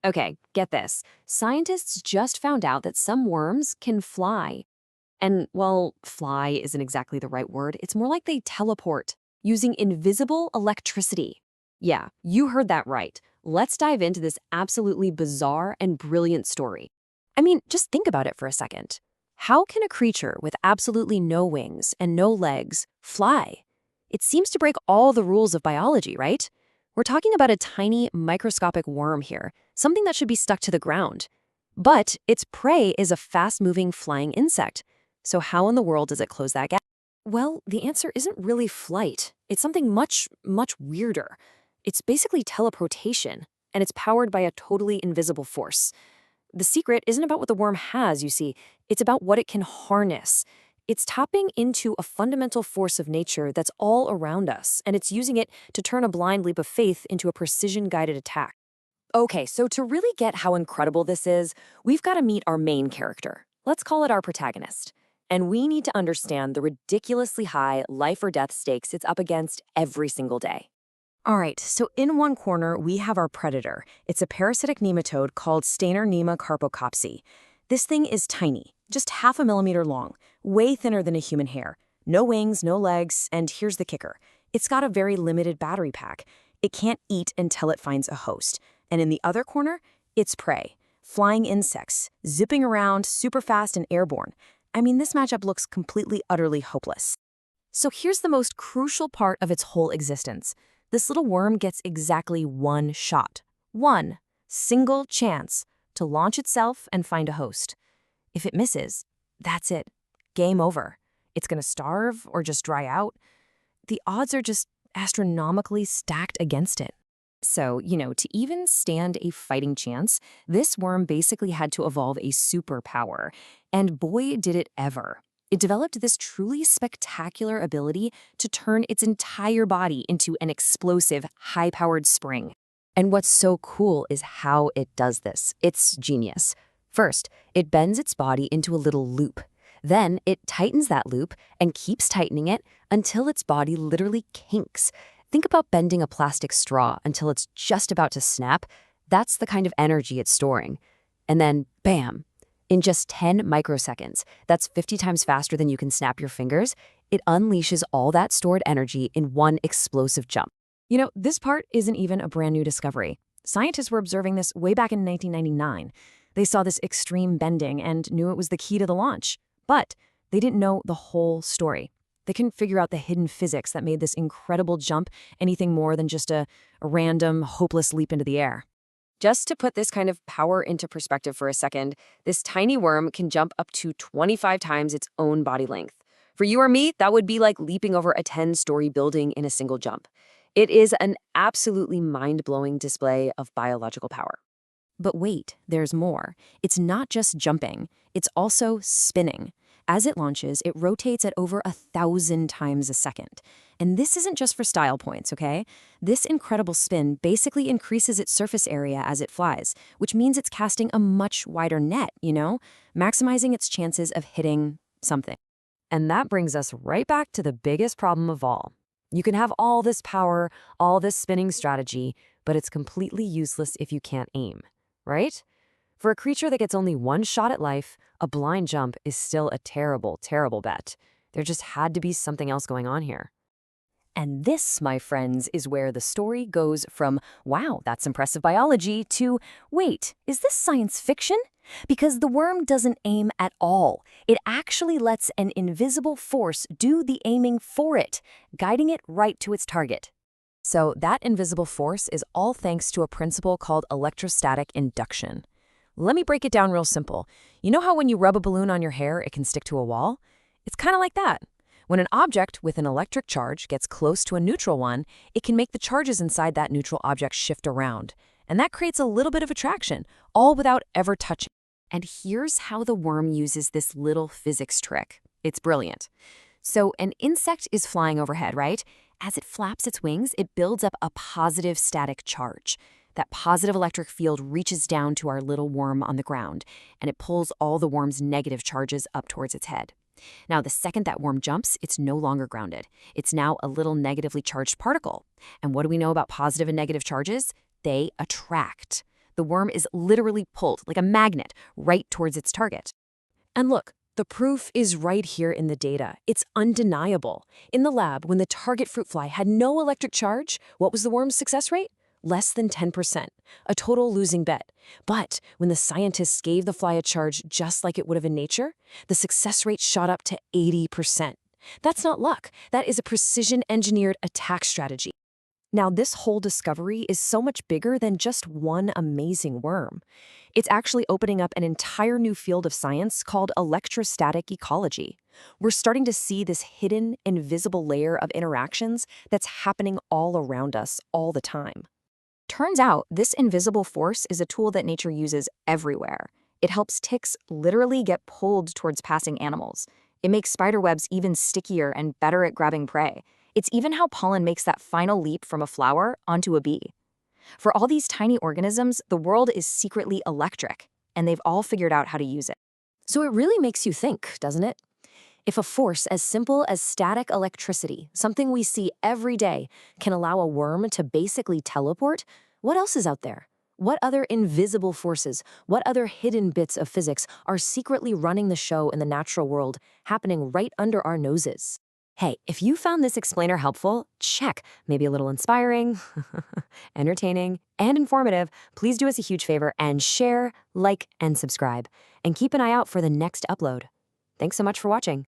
Okay, get this. Scientists just found out that some worms can fly. And, well, fly isn't exactly the right word. It's more like they teleport using invisible electricity. Yeah, you heard that right. Let's dive into this absolutely bizarre and brilliant story. I mean, just think about it for a second. How can a creature with absolutely no wings and no legs fly? It seems to break all the rules of biology, right? We're talking about a tiny microscopic worm here, something that should be stuck to the ground. But its prey is a fast-moving flying insect. So how in the world does it close that gap? Well, the answer isn't really flight. It's something much, much weirder. It's basically teleportation, and it's powered by a totally invisible force. The secret isn't about what the worm has, you see. It's about what it can harness. It's tapping into a fundamental force of nature that's all around us, and it's using it to turn a blind leap of faith into a precision-guided attack. Okay, so to really get how incredible this is, we've got to meet our main character. Let's call it our protagonist. And we need to understand the ridiculously high life or death stakes it's up against every single day. All right, so in one corner, we have our predator. It's a parasitic nematode called Steinernema carpocapsae. This thing is tiny, just half a millimeter long, way thinner than a human hair. No wings, no legs, and here's the kicker. It's got a very limited battery pack. It can't eat until it finds a host. And in the other corner, it's prey. Flying insects, zipping around, super fast and airborne. I mean, this matchup looks completely, utterly hopeless. So here's the most crucial part of its whole existence. This little worm gets exactly one shot. One single chance to launch itself and find a host. If it misses, that's it. Game over. It's going to starve or just dry out. The odds are just astronomically stacked against it. So, to even stand a fighting chance, this worm basically had to evolve a superpower. And boy, did it ever. It developed this truly spectacular ability to turn its entire body into an explosive, high-powered spring. And what's so cool is how it does this. It's genius. First, it bends its body into a little loop. Then it tightens that loop and keeps tightening it until its body literally kinks. Think about bending a plastic straw until it's just about to snap. That's the kind of energy it's storing. And then, bam! In just 10 microseconds, that's 50 times faster than you can snap your fingers, it unleashes all that stored energy in one explosive jump. This part isn't even a brand new discovery. Scientists were observing this way back in 1999. They saw this extreme bending and knew it was the key to the launch. But they didn't know the whole story. They couldn't figure out the hidden physics that made this incredible jump anything more than just a random, hopeless leap into the air. Just to put this kind of power into perspective for a second, this tiny worm can jump up to 25 times its own body length. For you or me, that would be like leaping over a 10-story building in a single jump. It is an absolutely mind-blowing display of biological power. But wait, there's more. It's not just jumping, it's also spinning. As it launches, it rotates at over 1,000 times a second. And this isn't just for style points, okay? This incredible spin basically increases its surface area as it flies, which means it's casting a much wider net, maximizing its chances of hitting something. And that brings us right back to the biggest problem of all. You can have all this power, all this spinning strategy, but it's completely useless if you can't aim, right? For a creature that gets only one shot at life, a blind jump is still a terrible, terrible bet. There just had to be something else going on here. And this, my friends, is where the story goes from, wow, that's impressive biology, to, wait, is this science fiction? Because the worm doesn't aim at all. It actually lets an invisible force do the aiming for it, guiding it right to its target. So that invisible force is all thanks to a principle called electrostatic induction. Let me break it down real simple. You know how when you rub a balloon on your hair, it can stick to a wall? It's kind of like that. When an object with an electric charge gets close to a neutral one, it can make the charges inside that neutral object shift around. And that creates a little bit of attraction, all without ever touching. And here's how the worm uses this little physics trick. It's brilliant. So an insect is flying overhead, right? As it flaps its wings, it builds up a positive static charge. That positive electric field reaches down to our little worm on the ground, and it pulls all the worm's negative charges up towards its head. Now, the second that worm jumps, it's no longer grounded. It's now a little negatively charged particle. And what do we know about positive and negative charges? They attract. The worm is literally pulled like a magnet right towards its target. And look, the proof is right here in the data. It's undeniable. In the lab, when the target fruit fly had no electric charge, what was the worm's success rate? Less than 10%, a total losing bet. But when the scientists gave the fly a charge just like it would have in nature, the success rate shot up to 80%. That's not luck. That is a precision-engineered attack strategy. Now, this whole discovery is so much bigger than just one amazing worm. It's actually opening up an entire new field of science called electrostatic ecology. We're starting to see this hidden, invisible layer of interactions that's happening all around us all the time. Turns out, this invisible force is a tool that nature uses everywhere. It helps ticks literally get pulled towards passing animals. It makes spider webs even stickier and better at grabbing prey. It's even how pollen makes that final leap from a flower onto a bee. For all these tiny organisms, the world is secretly electric, and they've all figured out how to use it. So it really makes you think, doesn't it? If a force as simple as static electricity, something we see every day, can allow a worm to basically teleport, what else is out there? What other invisible forces, what other hidden bits of physics are secretly running the show in the natural world, happening right under our noses? Hey, if you found this explainer helpful, check, maybe a little inspiring, entertaining, and informative, please do us a huge favor and share, like, and subscribe. And keep an eye out for the next upload. Thanks so much for watching.